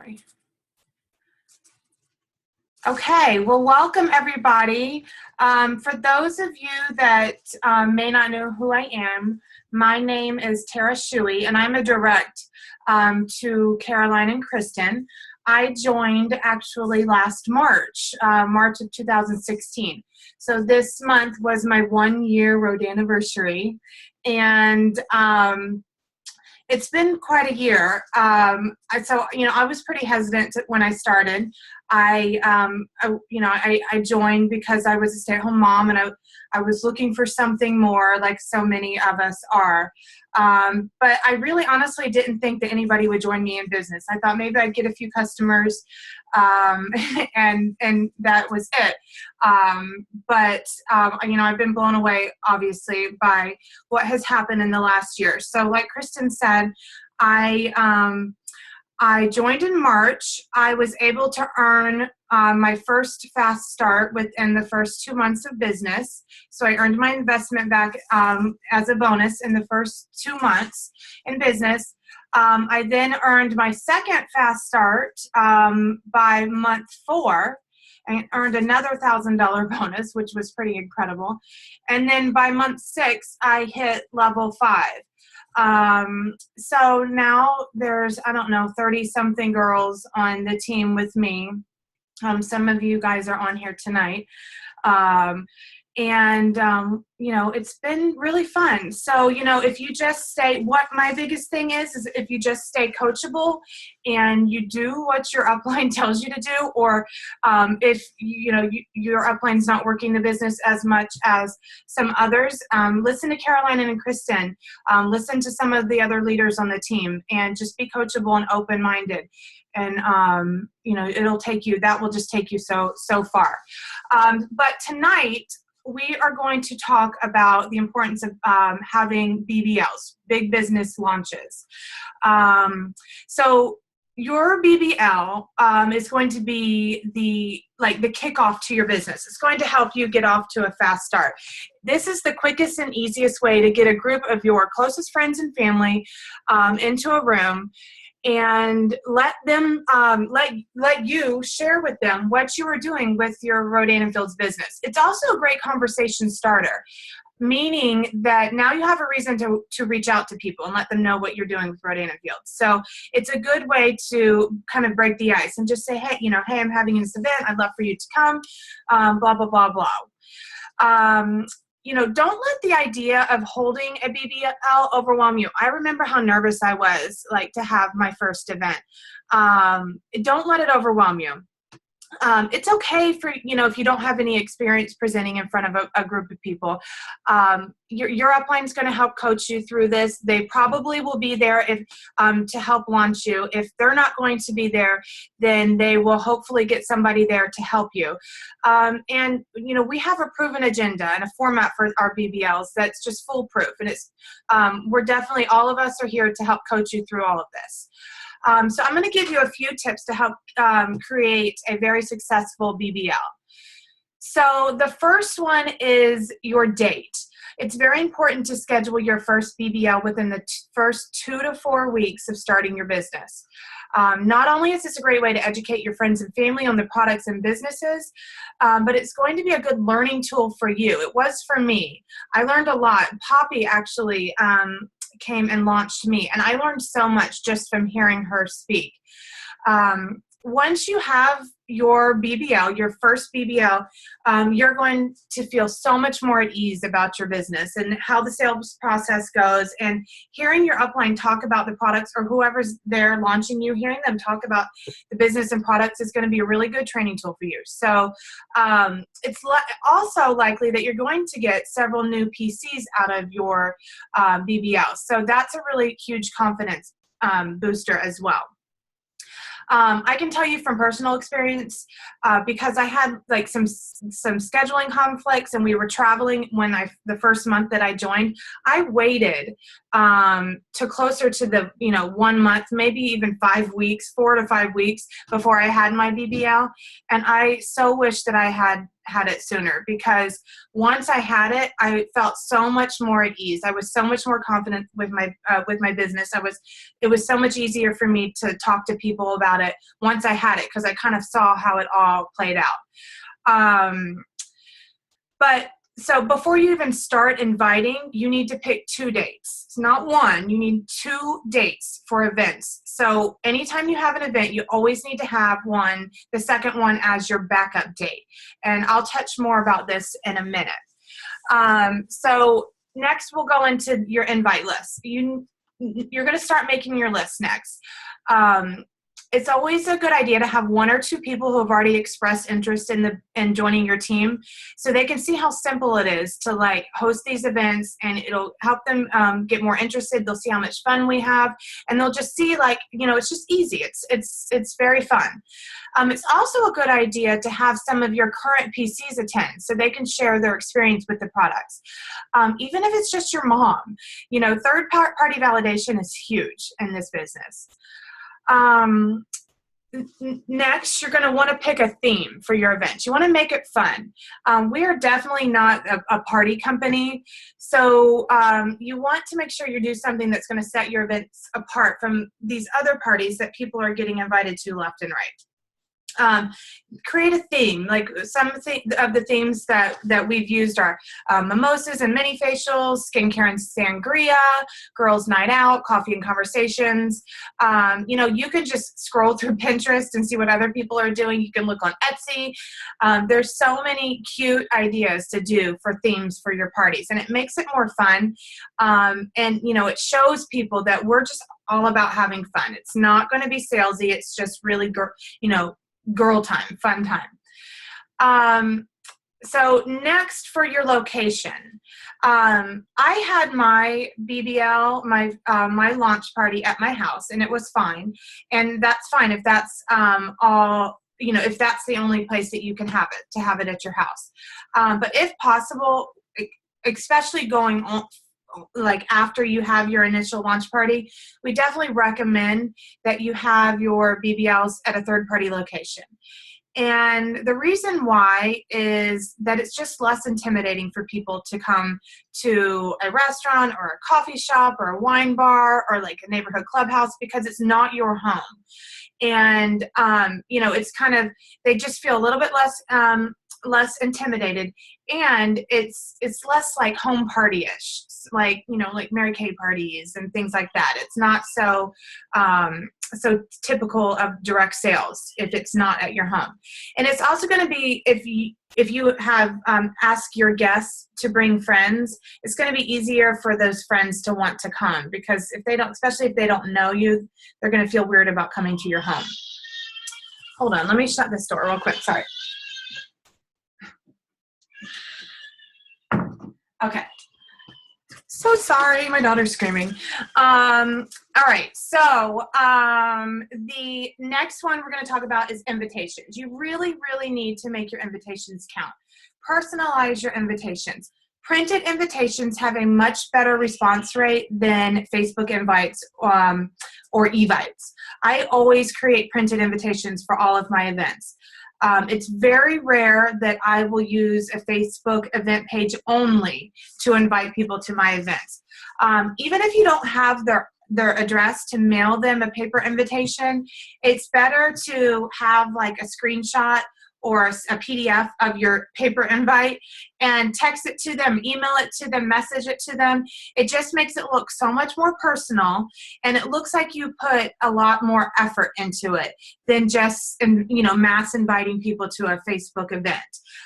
Sorry. Okay, well, welcome everybody. For those of you that may not know who I am, my name is Tara Shuey, and I'm a direct to Caroline and Kristen. I joined actually last March, March of 2016. So this month was my 1-year road anniversary, and it's been quite a year. So, I was pretty hesitant when I started. I joined because I was a stay-at-home mom, and I was looking for something more, like so many of us are. But I really honestly didn't think that anybody would join me in business. I thought maybe I'd get a few customers, and that was it. I've been blown away, obviously, by what has happened in the last year. So like Kristen said, I joined in March. I was able to earn my first fast start within the first 2 months of business. So I earned my investment back as a bonus in the first 2 months in business. I then earned my second fast start by month 4. I earned another $1,000 bonus, which was pretty incredible. And then by month 6, I hit level 5. So now there's, 30-something girls on the team with me. Some of you guys are on here tonight. It's been really fun. So, if you just stay, what my biggest thing is if you just stay coachable and you do what your upline tells you to do, or if, your upline's not working the business as much as some others, listen to Caroline and Kristen, listen to some of the other leaders on the team, and just be coachable and open-minded. And, that will just take you so far. But tonight, we are going to talk about the importance of having BBLs, big business launches. So your BBL is going to be the kickoff to your business. It's going to help you get off to a fast start. This is the quickest and easiest way to get a group of your closest friends and family into a room and let them let you share with them what you are doing with your Rodan and Fields business. It's also a great conversation starter, meaning that now you have a reason to reach out to people and let them know what you're doing with Rodan and Fields. So it's a good way to kind of break the ice and just say, hey, hey, I'm having this event. I'd love for you to come, blah, blah, blah, blah. Don't let the idea of holding a BBL overwhelm you. I remember how nervous I was, to have my first event. Don't let it overwhelm you. It's okay for, if you don't have any experience presenting in front of a group of people. Your upline is going to help coach you through this. They probably will be there to help launch you. If they're not going to be there, then they will hopefully get somebody there to help you. We have a proven agenda and a format for our BBLs that's just foolproof. And it's all of us are here to help coach you through all of this. So I'm going to give you a few tips to help create a very successful BBL. So the first one is your date. It's very important to schedule your first BBL within the first 2 to 4 weeks of starting your business. Not only is this a great way to educate your friends and family on the products and businesses, but it's going to be a good learning tool for you. It was for me. I learned a lot. Poppy actually came and launched me, and I learned so much just from hearing her speak. Once you have your BBL, your first BBL, you're going to feel so much more at ease about your business and how the sales process goes, and hearing your upline talk about the products, or whoever's there launching you, hearing them talk about the business and products is going to be a really good training tool for you. So it's also likely that you're going to get several new PCs out of your BBL. So that's a really huge confidence booster as well. I can tell you from personal experience, because I had some scheduling conflicts and we were traveling the first month that I joined. I waited to closer to the 1 month, maybe even 5 weeks, 4 to 5 weeks before I had my BBL. And I so wish that I had had it sooner, because once I had it, I felt so much more at ease. I was so much more confident with my business. It was so much easier for me to talk to people about it once I had it, because I kind of saw how it all played out. But so before you even start inviting, you need to pick 2 dates. It's not one, you need 2 dates for events. So anytime you have an event, you always need to have the second one as your backup date. And I'll touch more about this in a minute. So next we'll go into your invite list. You're going to start making your list next. It's always a good idea to have 1 or 2 people who have already expressed interest in joining your team, so they can see how simple it is to like host these events, and it'll help them get more interested. They'll see how much fun we have, and they'll just see, like, you know, it's just easy. It's very fun. It's also a good idea to have some of your current PCs attend, so they can share their experience with the products. Even if it's just your mom, you know, third-party validation is huge in this business. Next, you're going to want to pick a theme for your event. You want to make it fun. We are definitely not a party company, so you want to make sure you do something that's going to set your events apart from these other parties that people are getting invited to left and right. Create a theme. Like some of the themes that we've used are mimosas and mini facials, skincare and sangria, girls' night out, coffee and conversations. You know, you can just scroll through Pinterest and see what other people are doing. You can look on Etsy. There's so many cute ideas to do for themes for your parties, and it makes it more fun. And, you know, it shows people that we're just all about having fun. It's not going to be salesy. It's just really, girl time, fun time. So next, for your location, I had my BBL, my launch party at my house, and it was fine. And that's fine if that's if that's the only place that you can have it, to have it at your house. But if possible, especially going on, like after you have your initial launch party, we definitely recommend that you have your BBLs at a third-party location. And the reason why is that it's just less intimidating for people to come to a restaurant or a coffee shop or a wine bar or like a neighborhood clubhouse, because it's not your home. And, it's kind of, they just feel a little bit less intimidated, and it's less like home party-ish, like Mary Kay parties and things like that. It's not so typical of direct sales if it's not at your home. And it's also going to be, if you have asked your guests to bring friends, it's going to be easier for those friends to want to come, because especially if they don't know you, they're going to feel weird about coming to your home. Hold on, let me shut this door real quick. Sorry. Okay. So sorry, my daughter's screaming. All right, so the next one we're going to talk about is invitations. You really, really need to make your invitations count. Personalize your invitations. Printed invitations have a much better response rate than Facebook invites or evites. I always create printed invitations for all of my events. It's very rare that I will use a Facebook event page only to invite people to my events. Even if you don't have their address to mail them a paper invitation, it's better to have like a screenshot or a PDF of your paper invite and text it to them, email it to them, message it to them. It just makes it look so much more personal, and it looks like you put a lot more effort into it than just mass inviting people to a Facebook event.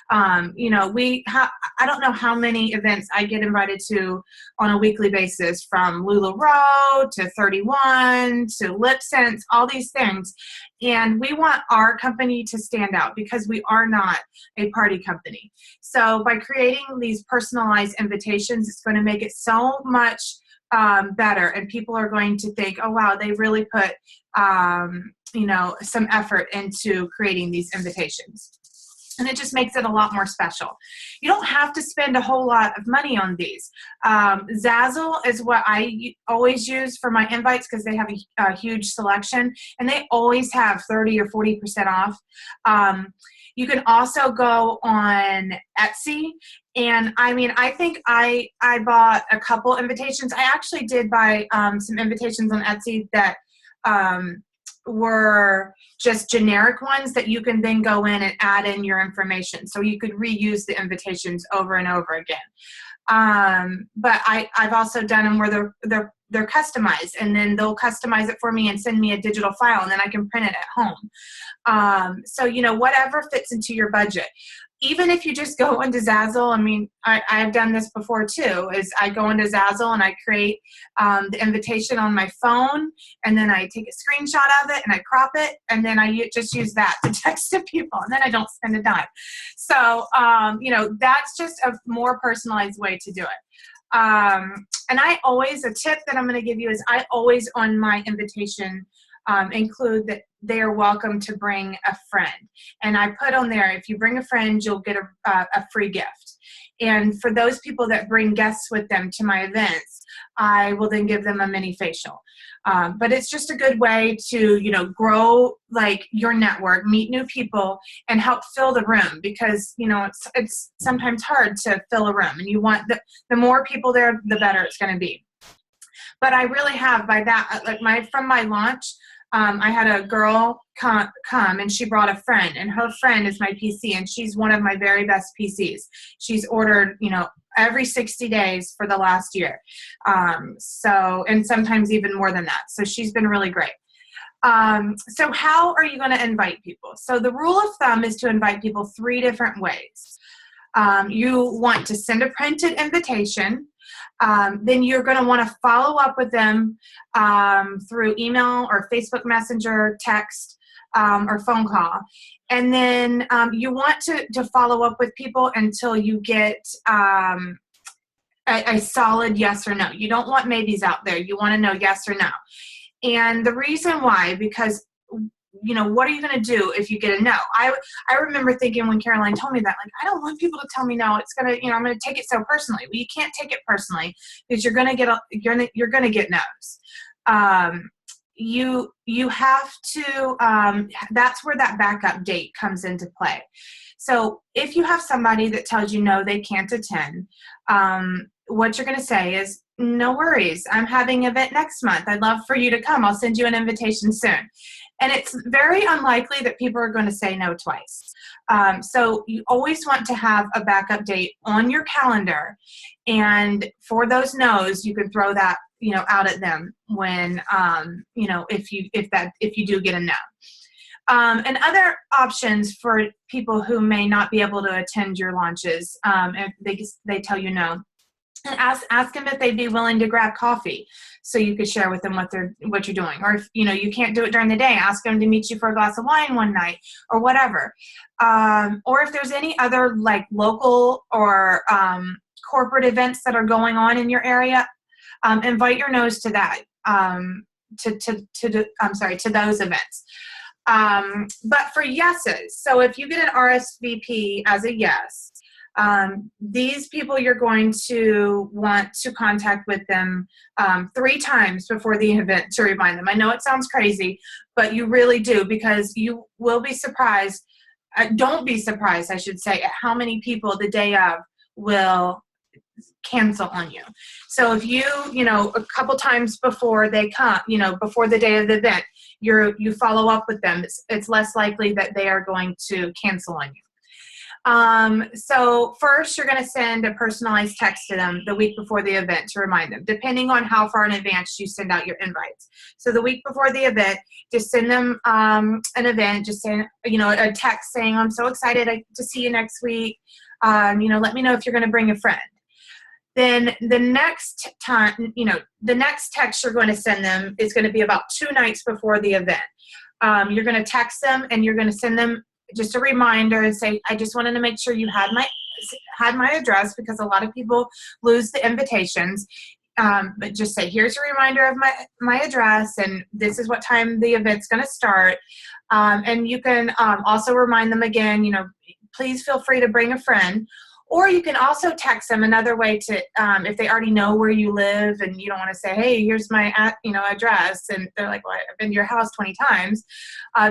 I don't know how many events I get invited to on a weekly basis, from LuLaRoe to 31 to Lip Sense, all these things. And we want our company to stand out, because we are not a party company. So by creating these personalized invitations, it's going to make it so much better. And people are going to think, oh, wow, they really put, some effort into creating these invitations. And it just makes it a lot more special. You don't have to spend a whole lot of money on these. Zazzle is what I always use for my invites because they have a huge selection, and they always have 30 or 40% off. You can also go on Etsy, and I mean, I think I bought a couple invitations. I actually did buy some invitations on Etsy that were just generic ones that you can then go in and add in your information. So you could reuse the invitations over and over again. But I've also done them where they're customized, and then they'll customize it for me and send me a digital file, and then I can print it at home. So, you know, whatever fits into your budget. Even if you just go into Zazzle, I mean, I've done this before too, is I go into Zazzle and I create the invitation on my phone, and then I take a screenshot of it and I crop it, and then I just use that to text to people, and then I don't spend a dime. So, you know, that's just a more personalized way to do it. And a tip that I'm going to give you is I always on my invitation include that they are welcome to bring a friend. And I put on there, if you bring a friend, you'll get a free gift. And for those people that bring guests with them to my events, I will then give them a mini facial. But it's just a good way to, you know, grow like your network, meet new people, and help fill the room, because, you know, it's sometimes hard to fill a room, and you want the more people there, the better it's going to be. But I really have, by that, like from my launch, I had a girl come and she brought a friend, and her friend is my PC, and she's one of my very best PCs. She's ordered, you know, every 60 days for the last year. And sometimes even more than that. So she's been really great. So how are you going to invite people? So the rule of thumb is to invite people 3 different ways. You want to send a printed invitation. Then you're going to want to follow up with them through email or Facebook Messenger, text, or phone call. And then you want to follow up with people until you get a solid yes or no. You don't want maybes out there. You want to know yes or no. And the reason why, because, you know, what are you going to do if you get a no? I remember thinking when Caroline told me that, like, I don't want people to tell me no. It's going to, you know, I'm going to take it so personally. Well, you can't take it personally, because you're going to get no's. You have to, that's where that backup date comes into play. So if you have somebody that tells you no, they can't attend, what you're going to say is, no worries, I'm having an event next month. I'd love for you to come. I'll send you an invitation soon. And it's very unlikely that people are going to say no twice. So you always want to have a backup date on your calendar. And for those no's, you can throw that, you know, out at them when, you know, if you do get a no. And other options for people who may not be able to attend your launches, if they tell you no. And ask them if they'd be willing to grab coffee, so you could share with them what you're doing. Or if, you know, you can't do it during the day, ask them to meet you for a glass of wine one night, or whatever. Or if there's any other like local or corporate events that are going on in your area, invite your no's to that. To those events. But for yeses, so if you get an RSVP as a yes, these people, you're going to want to contact with them 3 times before the event to remind them. I know it sounds crazy, but you really do, because you will be surprised. Don't be surprised, I should say, at how many people the day of will cancel on you. So if you know, a couple times before they come, you know, before the day of the event, you follow up with them, it's less likely that they are going to cancel on you. So first, you're going to send a personalized text to them the week before the event to remind them, depending on how far in advance you send out your invites. So the week before the event, just send them an event, just saying, you know, a text saying, I'm so excited to see you next week. You know, let me know if you're going to bring a friend. Then the next time, you know, the next text you're going to send them is going to be about 2 nights before the event. You're going to text them, and you're going to send them just a reminder and say, I just wanted to make sure you had my address, because a lot of people lose the invitations. But just say, here's a reminder of my address, and this is what time the event's going to start. And you can also remind them again, you know, please feel free to bring a friend. Or you can also text them another way to, if they already know where you live and you don't want to say, hey, here's my address. And they're like, well, I've been to your house 20 times.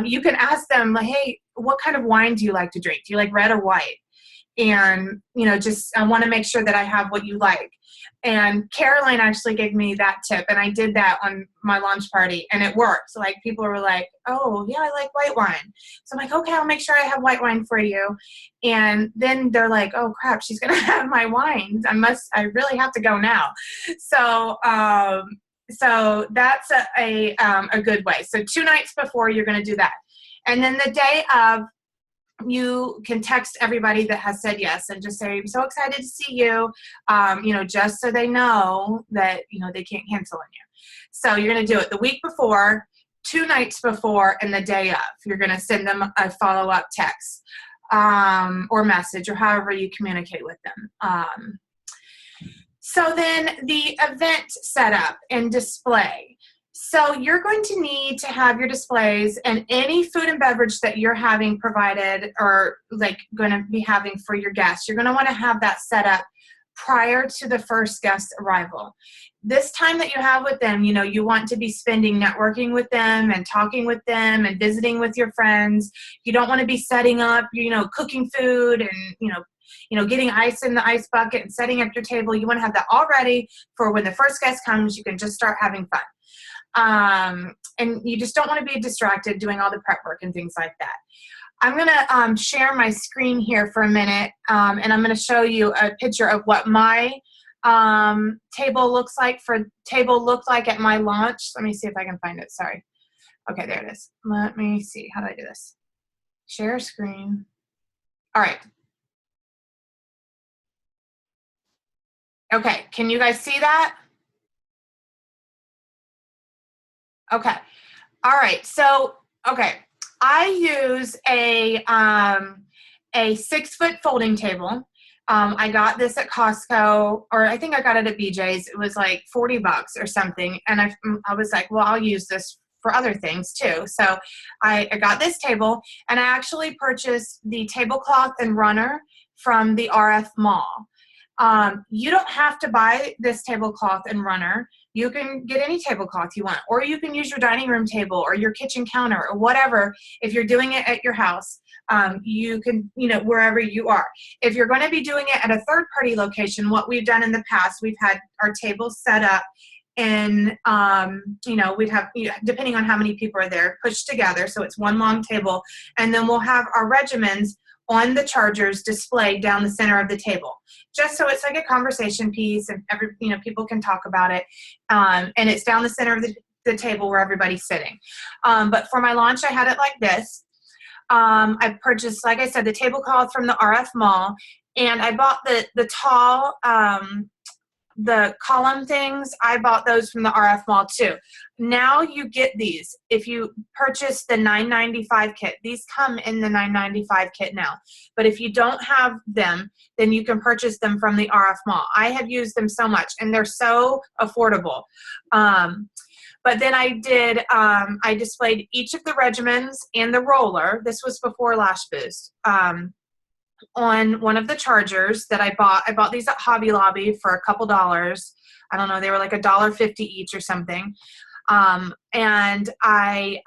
You can ask them, like, hey, what kind of wine do you like to drink? Do you like red or white? And, I want to make sure that I have what you like. And Caroline actually gave me that tip, and I did that on my launch party, and it worked. So, like, people were like, oh, yeah, I like white wine. So I'm like, okay, I'll make sure I have white wine for you. And then they're like, oh, crap, she's going to have my wines. I really have to go now. So, so that's a good way. So 2 nights before, you're going to do that. And then the day of, you can text everybody that has said yes and just say, I'm so excited to see you, just so they know that, they can't cancel on you. So you're going to do it the week before, 2 nights before, and the day of. You're going to send them a follow-up text or message, or however you communicate with them. So then the event setup and display. So you're going to need to have your displays and any food and beverage that you're having provided, or like going to be having for your guests. You're going to want to have that set up prior to the first guest arrival. This time that you have with them, you want to be spending networking with them and talking with them and visiting with your friends. You don't want to be setting up, cooking food and, getting ice in the ice bucket and setting up your table. You want to have that all ready for when the first guest comes. You can just start having fun. And you just don't want to be distracted doing all the prep work and things like that. I'm going to share my screen here for a minute, and I'm going to show you a picture of what my table looked like at my launch. Let me see if I can find it. Sorry. Okay, there it is. Let me see. How do I do this? Share screen. All right. Okay, can you guys see that? Okay. All right. So, okay. I use a 6-foot folding table. I got this at Costco, or I think I got it at BJ's. It was like $40 or something. And I was like, well, I'll use this for other things too. So I got this table, and I actually purchased the tablecloth and runner from the RF Mall. You don't have to buy this tablecloth and runner. You can get any tablecloth you want, or you can use your dining room table or your kitchen counter or whatever. If you're doing it at your house, you can, wherever you are. If you're going to be doing it at a third-party location, what we've done in the past, we've had our tables set up and, we'd have, depending on how many people are there, pushed together. So it's one long table. And then we'll have our regimens on the chargers displayed down the center of the table, just so it's like a conversation piece and people can talk about it. And it's down the center of the table where everybody's sitting. But for my launch, I had it like this. I purchased, like I said, the tablecloth from the RF Mall, and I bought the tall, the column things. I bought those from the RF Mall too. Now you get these if you purchase the $9.95 kit. These come in the $9.95 kit now. But if you don't have them, then you can purchase them from the RF Mall. I have used them so much, and they're so affordable. But then I did, I displayed each of the regimens and the roller. This was before Lash Boost. On one of the chargers that I bought. I bought these at Hobby Lobby for a couple dollars. I don't know, they were like $1.50 each or something. And I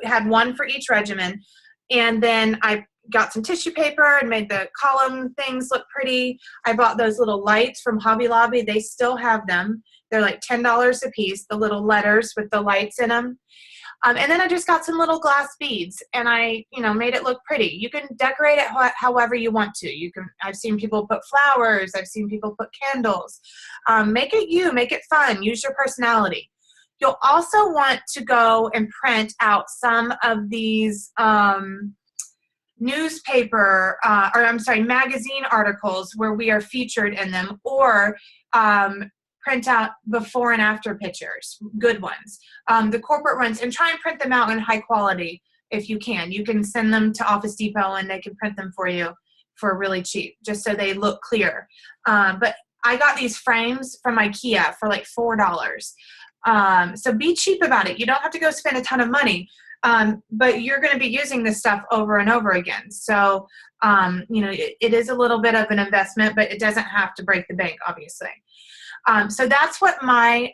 had one for each regimen. And then I got some tissue paper and made the column things look pretty. I bought those little lights from Hobby Lobby. They still have them. They're like $10 a piece, the little letters with the lights in them. And then I just got some little glass beads, and I, made it look pretty. You can decorate it however you want to. I've seen people put flowers. I've seen people put candles. Make it you. Make it fun. Use your personality. You'll also want to go and print out some of these magazine articles where we are featured in them, or print out before and after pictures, good ones. The corporate ones, and try and print them out in high quality if you can. You can send them to Office Depot and they can print them for you for really cheap, just so they look clear. But I got these frames from IKEA for like $4. So be cheap about it. You don't have to go spend a ton of money. But you're going to be using this stuff over and over again. So, it is a little bit of an investment, but it doesn't have to break the bank, obviously. So that's what my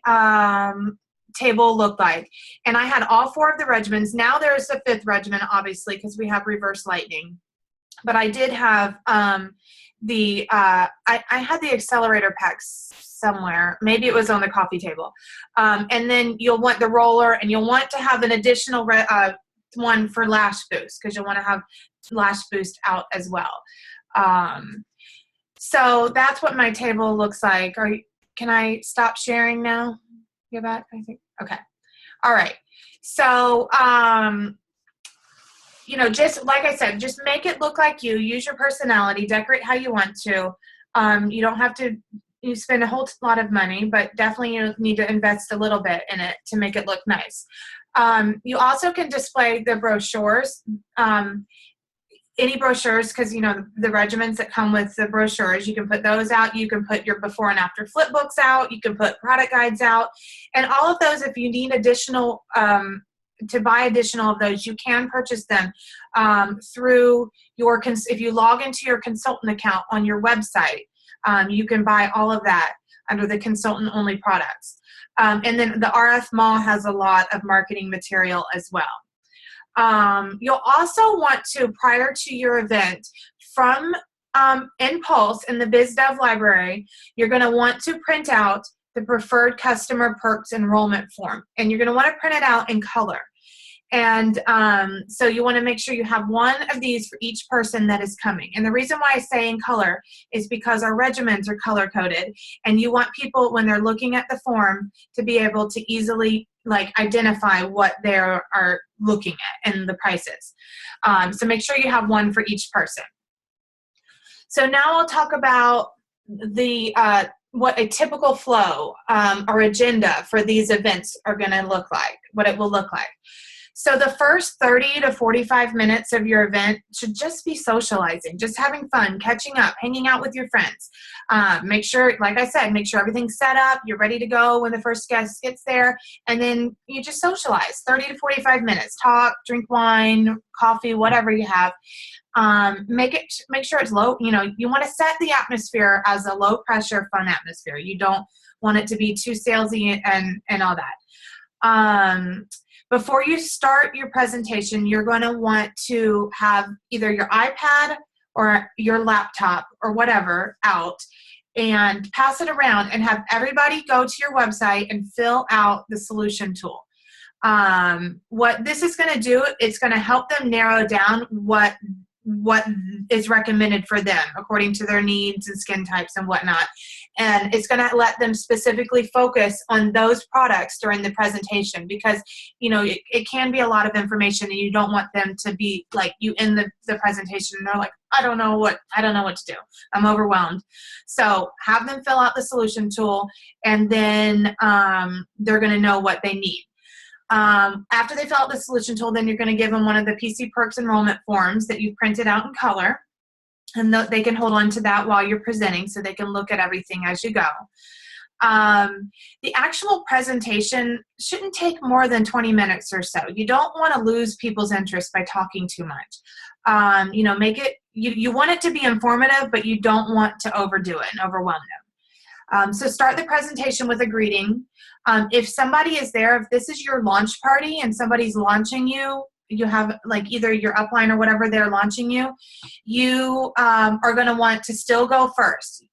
table looked like. And I had all 4 of the regimens. Now there's a 5th regimen, obviously, because we have reverse lightning. But I did have I had the accelerator packs somewhere. Maybe it was on the coffee table. And then you'll want the roller, and you'll want to have an additional one for lash boost, because you'll want to have lash boost out as well. So that's what my table looks like. Can I stop sharing now? Get back, I think. Okay. All right. So, just like I said, just make it look like you. Use your personality. Decorate how you want to. You don't have to spend a whole lot of money, but definitely you need to invest a little bit in it to make it look nice. You also can display the brochures. Any brochures, because the regimens that come with the brochures, you can put those out. You can put your before and after flip books out. You can put product guides out, and all of those, if you need additional to buy additional of those, you can purchase them through your if you log into your consultant account on your website. You can buy all of that under the consultant only products, and then the RF Mall has a lot of marketing material as well. You'll also want to, prior to your event, from Impulse in the BizDev library, you're going to want to print out the preferred customer perks enrollment form, and you're going to want to print it out in color. And so you want to make sure you have one of these for each person that is coming. And the reason why I say in color is because our regimens are color coded, and you want people, when they're looking at the form, to be able to easily identify what they are looking at and the prices. So make sure you have one for each person. So now I'll talk about the what a typical flow or agenda for these events are going to look like, what it will look like. So the first 30 to 45 minutes of your event should just be socializing, just having fun, catching up, hanging out with your friends. Make sure, like I said, make sure everything's set up, you're ready to go when the first guest gets there, and then you just socialize, 30 to 45 minutes, talk, drink wine, coffee, whatever you have. Make sure it's low, you want to set the atmosphere as a low pressure, fun atmosphere. You don't want it to be too salesy and all that. Before you start your presentation, you're going to want to have either your iPad or your laptop or whatever out and pass it around and have everybody go to your website and fill out the solution tool. What this is going to do, it's going to help them narrow down what is recommended for them according to their needs and skin types and whatnot. And it's going to let them specifically focus on those products during the presentation, because, it can be a lot of information, and you don't want them to be like you in the presentation and they're like, I don't know what to do. I'm overwhelmed. So have them fill out the solution tool, and then they're going to know what they need. After they fill out the solution tool, then you're going to give them one of the PC Perks enrollment forms that you've printed out in color, and they can hold on to that while you're presenting so they can look at everything as you go. The actual presentation shouldn't take more than 20 minutes or so. You don't want to lose people's interest by talking too much. Make it, you want it to be informative, but you don't want to overdo it and overwhelm them. So start the presentation with a greeting. If somebody is there, if this is your launch party and somebody's launching you, you have either your upline or whatever they're launching you, you are going to want to still go first.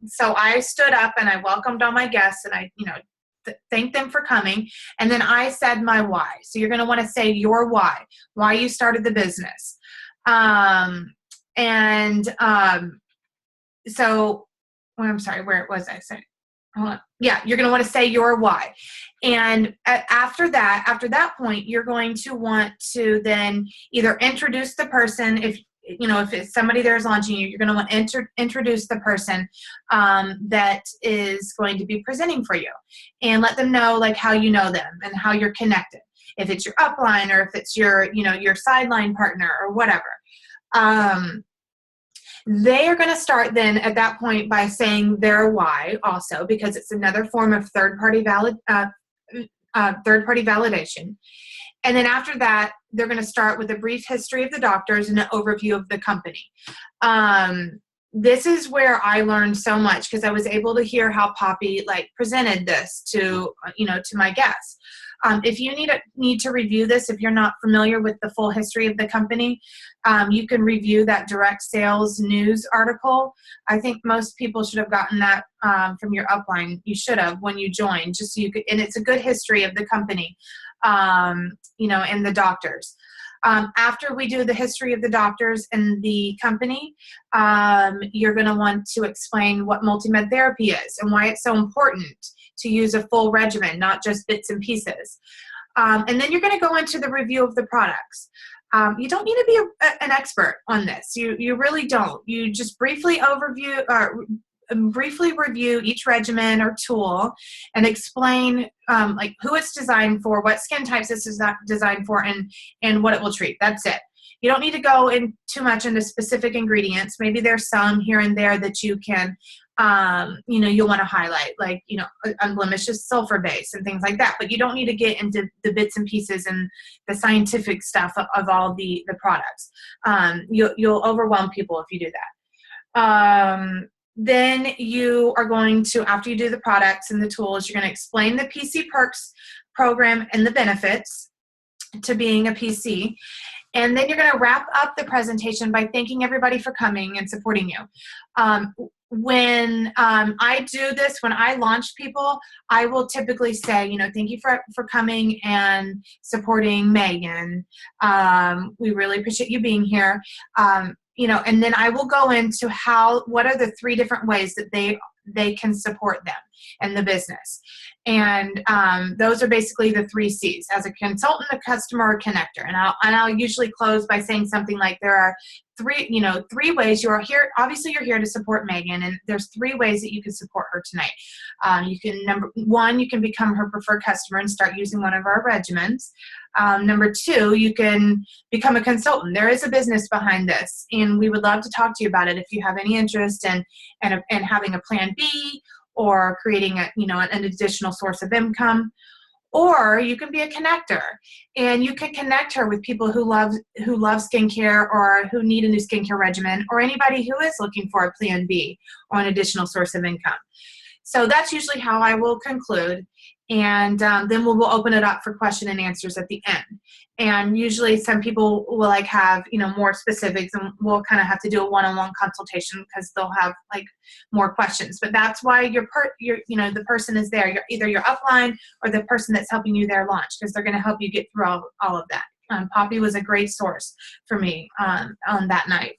So I stood up and I welcomed all my guests, and I, thanked them for coming. And then I said my why. So you're going to want to say your why you started the business. So, well, I'm sorry, where was I saying? Yeah, you're going to want to say your why. And after that point, you're going to want to then either introduce the person. If it's somebody there is launching you, you're going to want to introduce the person that is going to be presenting for you, and let them know how you know them and how you're connected. If it's your upline, or if it's your sideline partner or whatever. They are going to start then at that point by saying their why also, because it's another form of third-party validation. And then after that, they're going to start with a brief history of the doctors and an overview of the company. This is where I learned so much because I was able to hear how Poppy presented this to my guests. If you need to review this, if you're not familiar with the full history of the company, you can review that direct sales news article. I think most people should have gotten that from your upline. You should have when you joined, just so you could, and it's a good history of the company, and the doctors. After we do the history of the doctors and the company, you're going to want to explain what multi-med therapy is and why it's so important to use a full regimen, not just bits and pieces. And then you're going to go into the review of the products. You don't need to be an expert on this. You really don't. You just briefly review each regimen or tool and explain who it's designed for, what skin types it's designed for, and what it will treat. That's it. You don't need to go in too much into specific ingredients. Maybe there's some here and there that you can, you'll want to highlight, unblemished is sulfur base and things like that. But you don't need to get into the bits and pieces and the scientific stuff of all the products. You'll overwhelm people if you do that. Then you are going to, after you do the products and the tools, you're going to explain the PC Perks program and the benefits to being a PC. And then you're going to wrap up the presentation by thanking everybody for coming and supporting you. When I do this, when I launch people, I will typically say, thank you for coming and supporting Megan. We really appreciate you being here. And then I will go into what are the 3 different ways that they can support them and the business. And those are basically the 3 C's: as a consultant, a customer, or a connector. And I'll usually close by saying something like, there are 3 ways you are here. Obviously, you're here to support Megan, and there's 3 ways that you can support her tonight. You can, number 1, you can become her preferred customer and start using one of our regimens. Number 2, you can become a consultant. There is a business behind this, and we would love to talk to you about it if you have any interest in having a plan B or creating an additional source of income. Or you can be a connector, and you can connect her with people who love skincare or who need a new skincare regimen, or anybody who is looking for a plan B or an additional source of income. So that's usually how I will conclude. And then we'll open it up for question and answers at the end. And usually some people will have, more specifics, and we'll kind of have to do a one-on-one consultation because they'll have more questions. But that's why the person is there. You're either your upline or the person that's helping you their launch, because they're going to help you get through all of that. Poppy was a great source for me on that night.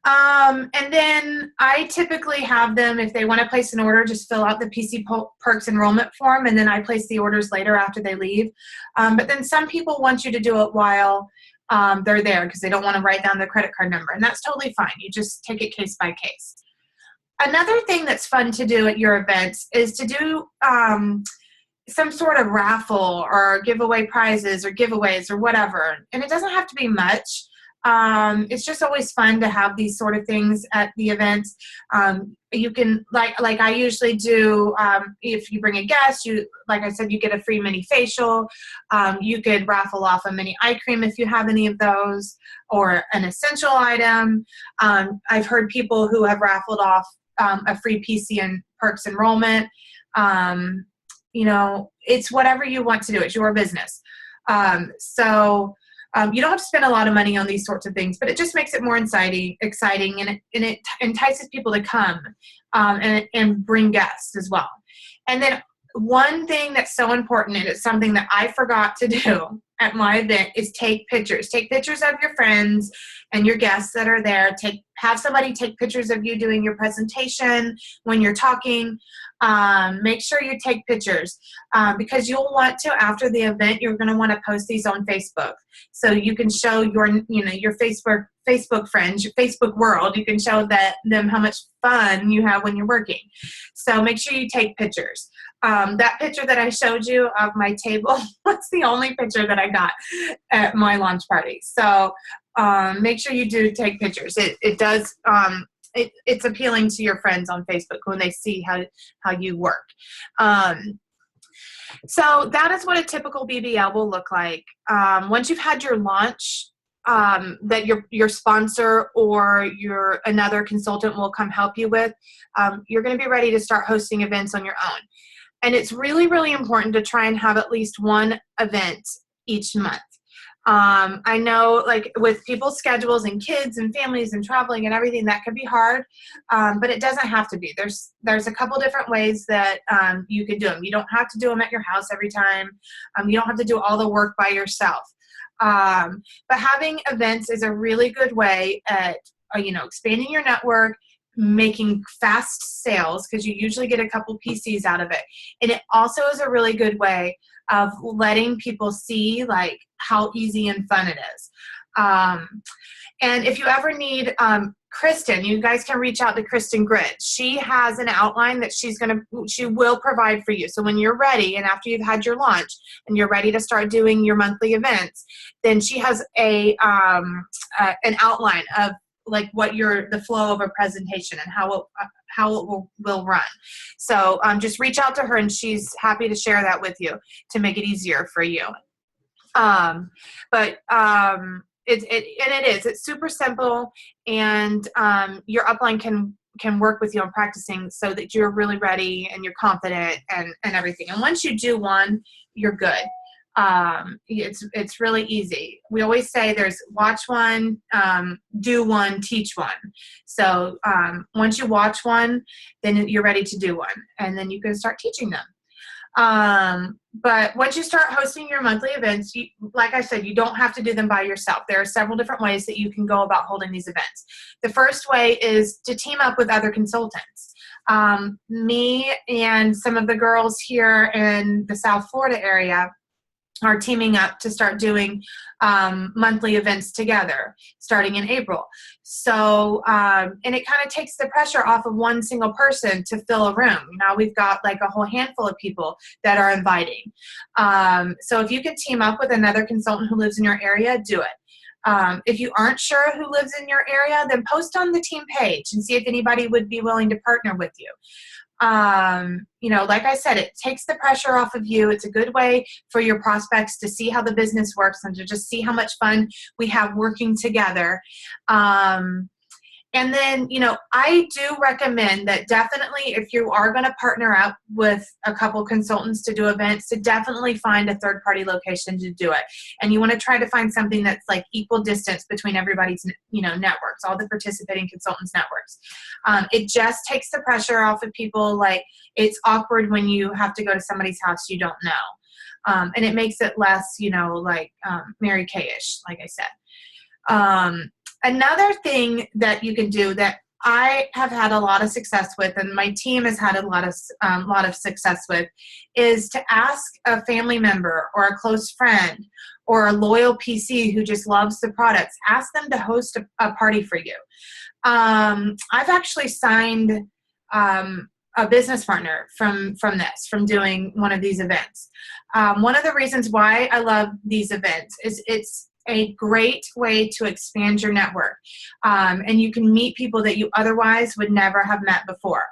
And then I typically have them, if they want to place an order, just fill out the PC Perks enrollment form, and then I place the orders later after they leave. But then some people want you to do it while they're there because they don't want to write down their credit card number, and that's totally fine. You just take it case by case. Another thing that's fun to do at your events is to do some sort of raffle or give away prizes or giveaways or whatever, and it doesn't have to be much. It's just always fun to have these sort of things at the events. You can, like I usually do, if you bring a guest, like I said, you get a free mini facial. You could raffle off a mini eye cream if you have any of those, or an essential item. I've heard people who have raffled off a free PC and Perks enrollment. It's whatever you want to do. It's your business. You don't have to spend a lot of money on these sorts of things, but it just makes it more exciting, and it entices people to come and bring guests as well. And then one thing that's so important, and it's something that I forgot to do at my event, is take pictures. Take pictures of your friends and your guests that are there. Have somebody take pictures of you doing your presentation, when you're talking. Make sure you take pictures because you'll want to, after the event, you're going to want to post these on Facebook. So you can show your Facebook friends, your Facebook world. You can show them how much fun you have when you're working. So make sure you take pictures. That picture that I showed you of my table was the only picture that I got at my launch party. So make sure you do take pictures. It does. It's appealing to your friends on Facebook when they see how you work. So that is what a typical BBL will look like. Once you've had your launch, that your sponsor or another consultant will come help you with, you're going to be ready to start hosting events on your own. And it's really, really important to try and have at least one event each month. I know, like, with people's schedules and kids and families and traveling and everything, that can be hard, but it doesn't have to be. There's a couple different ways that you can do them. You don't have to do them at your house every time. You don't have to do all the work by yourself. But having events is a really good way at expanding your network, making fast sales, because you usually get a couple PCs out of it. And it also is a really good way of letting people see, like, how easy and fun it is. And if you ever need Kristen, you guys can reach out to Kristen Grid. She has an outline that she will provide for you. So when you're ready, and after you've had your launch and you're ready to start doing your monthly events, then she has an outline of, like, what the flow of a presentation and how it will run. So just reach out to her, and she's happy to share that with you to make it easier for you. It's super simple, and your upline can work with you on practicing so that you're really ready and you're confident and everything. And once you do one, you're good. It's really easy. We always say there's watch one, do one, teach one. So once you watch one, then you're ready to do one, and then you can start teaching them. But once you start hosting your monthly events, like I said, you don't have to do them by yourself. There are several different ways that you can go about holding these events. The first way is to team up with other consultants. Me and some of the girls here in the South Florida area are teaming up to start doing monthly events together starting in April. So, and it kind of takes the pressure off of one single person to fill a room. Now we've got like a whole handful of people that are inviting. So if you can team up with another consultant who lives in your area, do it. If you aren't sure who lives in your area, then post on the team page and see if anybody would be willing to partner with you. Like I said, it takes the pressure off of you. It's a good way for your prospects to see how the business works and to just see how much fun we have working together. And then, I do recommend that definitely, if you are going to partner up with a couple consultants to do events, to definitely find a third-party location to do it. And you want to try to find something that's like equal distance between everybody's, networks, all the participating consultants' networks. It just takes the pressure off of people. Like, it's awkward when you have to go to somebody's house you don't know. And it makes it less, Mary Kay-ish, like I said. Another thing that you can do that I have had a lot of success with, and my team has had a lot of success with, is to ask a family member or a close friend or a loyal PC who just loves the products, ask them to host a party for you. I've actually signed a business partner from doing one of these events. One of the reasons why I love these events is it's a great way to expand your network. And you can meet people that you otherwise would never have met before.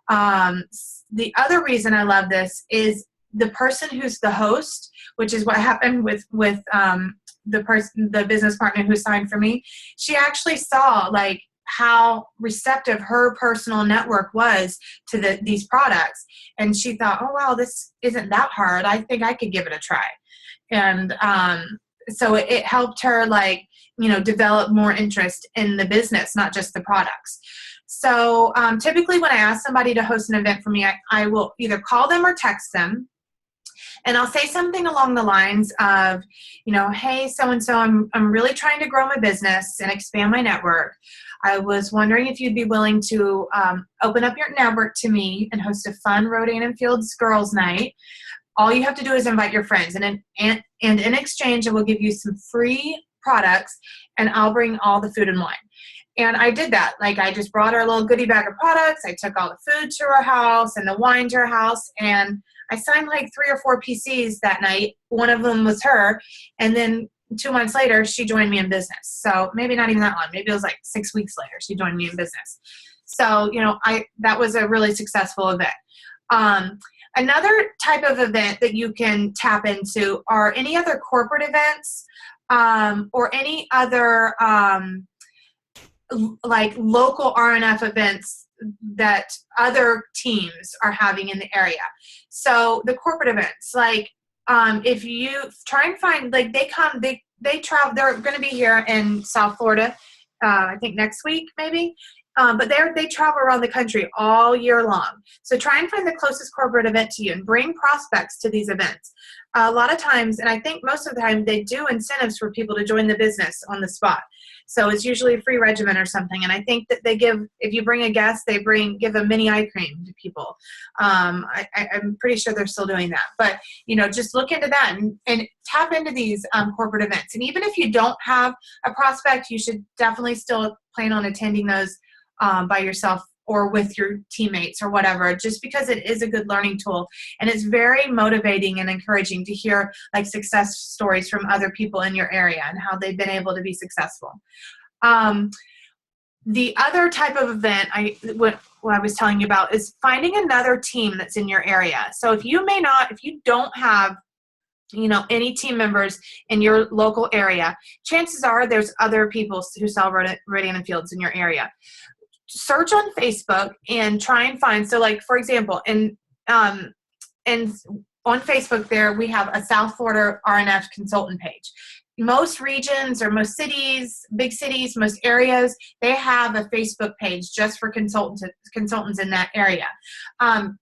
The other reason I love this is the person who's the host, which is what happened with the business partner who signed for me. She actually saw like how receptive her personal network was to these products. And she thought, oh, wow, this isn't that hard. I think I could give it a try. And so it helped her develop more interest in the business, not just the products. So typically when I ask somebody to host an event for me, I will either call them or text them. And I'll say something along the lines of, hey, so-and-so, I'm really trying to grow my business and expand my network. I was wondering if you'd be willing to open up your network to me and host a fun Rodan and Fields girls' night. All you have to do is invite your friends, and in exchange, I will give you some free products, and I'll bring all the food and wine. And I did that. Like, I just brought her a little goodie bag of products. I took all the food to her house and the wine to her house, and I signed like 3 or 4 PCs that night. One of them was her, and then 2 months later, she joined me in business. So maybe not even that long. Maybe it was like 6 weeks later, she joined me in business. So, that was a really successful event. Another type of event that you can tap into are any other corporate events, or any other like local RNF events that other teams are having in the area. So the corporate events, like if you try and find, like they travel, they're going to be here in South Florida, I think next week maybe. But they travel around the country all year long. So try and find the closest corporate event to you and bring prospects to these events. A lot of times, and I think most of the time, they do incentives for people to join the business on the spot. So it's usually a free regimen or something. And I think that they give, if you bring a guest, they give a mini eye cream to people. I'm pretty sure they're still doing that. But, just look into that and tap into these corporate events. And even if you don't have a prospect, you should definitely still plan on attending those by yourself or with your teammates or whatever, just because it is a good learning tool. And it's very motivating and encouraging to hear like success stories from other people in your area and how they've been able to be successful. The other type of event what I was telling you about is finding another team that's in your area. So if you don't have any team members in your local area, chances are there's other people who sell Meridian Fields in your area. Search on Facebook and try and find, so like, for example, and on Facebook there, we have a South Florida RNF consultant page. Most regions or most cities, big cities, most areas, they have a Facebook page just for consultants in that area.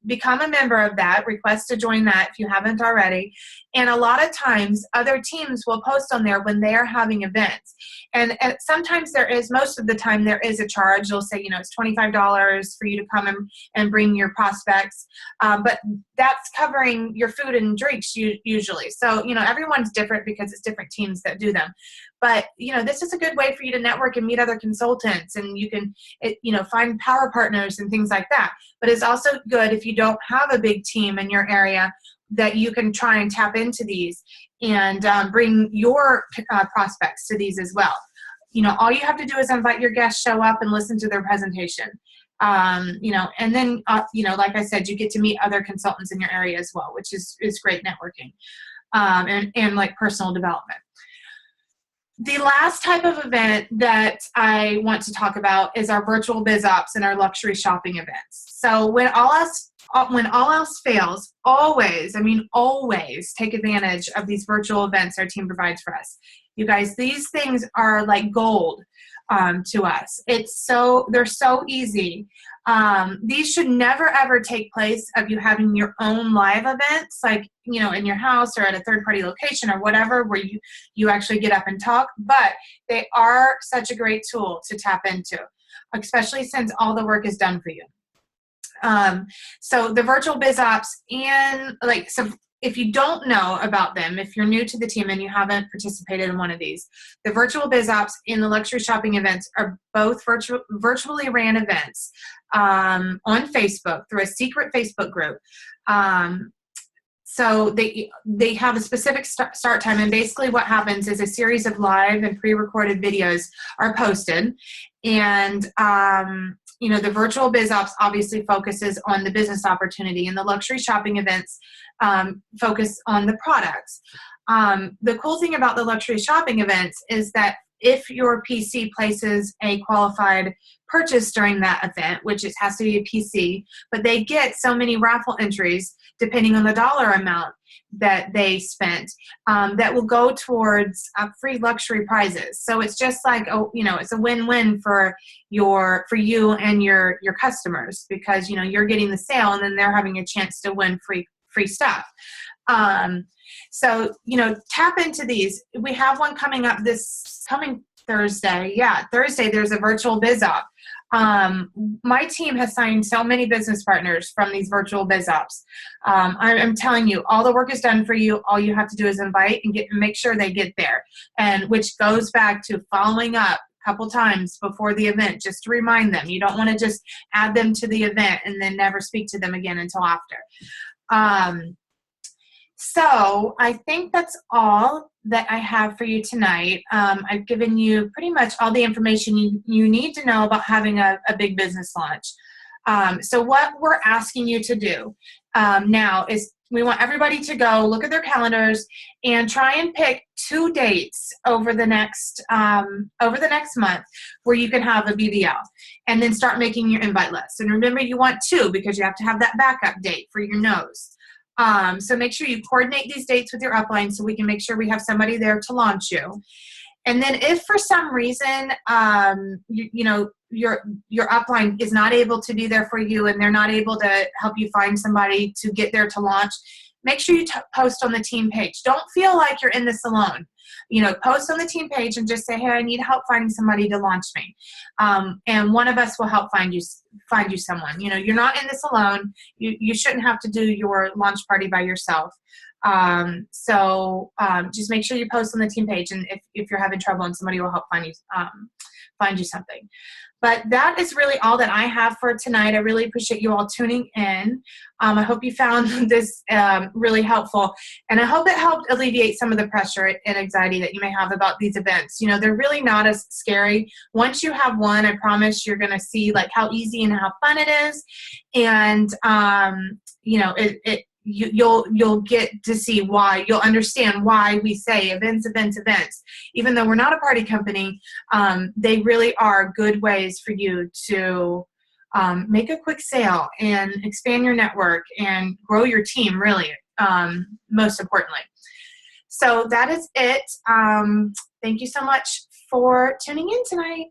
Become a member of that, request to join that if you haven't already. And a lot of times other teams will post on there when they are having events. And sometimes most of the time there is a charge. They'll say, it's $25 for you to come and bring your prospects. But that's covering your food and drinks usually. So, everyone's different because it's different teams that do them. But, this is a good way for you to network and meet other consultants, and you can, find power partners and things like that. But it's also good if you don't have a big team in your area that you can try and tap into these and bring your prospects to these as well. All you have to do is invite your guests, show up and listen to their presentation. And then, like I said, you get to meet other consultants in your area as well, which is great networking and like personal development. The last type of event that I want to talk about is our virtual biz ops and our luxury shopping events. So when all else fails, always take advantage of these virtual events our team provides for us. You guys, these things are like gold to us. They're so easy. These should never ever take place of you having your own live events, like, in your house or at a third-party location or whatever, where you actually get up and talk. But they are such a great tool to tap into, especially since all the work is done for you. So the virtual biz ops if you don't know about them, if you're new to the team and you haven't participated in one of these, the virtual biz ops and the luxury shopping events are both virtually ran events on Facebook through a secret Facebook group. So they have a specific start time, and basically what happens is a series of live and pre-recorded videos are posted, and the virtual biz ops obviously focuses on the business opportunity, and the luxury shopping events focus on the products. The cool thing about the luxury shopping events is that if your PC places a qualified purchase during that event, which it has to be a PC, but they get so many raffle entries depending on the dollar amount that they spent, that will go towards free luxury prizes. So it's just like, it's a win-win for you and your customers, because you're getting the sale and then they're having a chance to win free stuff. So tap into these. We have one coming up this coming Thursday. Yeah, Thursday there's a virtual biz op. My team has signed so many business partners from these virtual biz ops. I'm telling you, all the work is done for you. All you have to do is invite and make sure they get there, and which goes back to following up a couple times before the event, just to remind them. You don't want to just add them to the event and then never speak to them again until after. So I think that's all that I have for you tonight. I've given you pretty much all the information you need to know about having a big business launch. So what we're asking you to do now is we want everybody to go look at their calendars and try and pick 2 dates over the next month where you can have a BBL, and then start making your invite list. And remember, you want 2 because you have to have that backup date for your nose. So make sure you coordinate these dates with your upline so we can make sure we have somebody there to launch you. And then if for some reason, your upline is not able to be there for you and they're not able to help you find somebody to get there to launch, make sure you post on the team page. Don't feel like you're in this alone. Post on the team page and just say, hey, I need help finding somebody to launch me. And one of us will help find you someone. You're not in this alone. You shouldn't have to do your launch party by yourself. So just make sure you post on the team page, and if you're having trouble, and somebody will help find you something. But that is really all that I have for tonight. I really appreciate you all tuning in. I hope you found this really helpful, and I hope it helped alleviate some of the pressure and anxiety that you may have about these events. They're really not as scary. Once you have one, I promise you're going to see like how easy and how fun it is, and you'll get to see why. You'll understand why we say events. Even though we're not a party company, they really are good ways for you to make a quick sale and expand your network and grow your team, really, most importantly. So that is it. Thank you so much for tuning in tonight.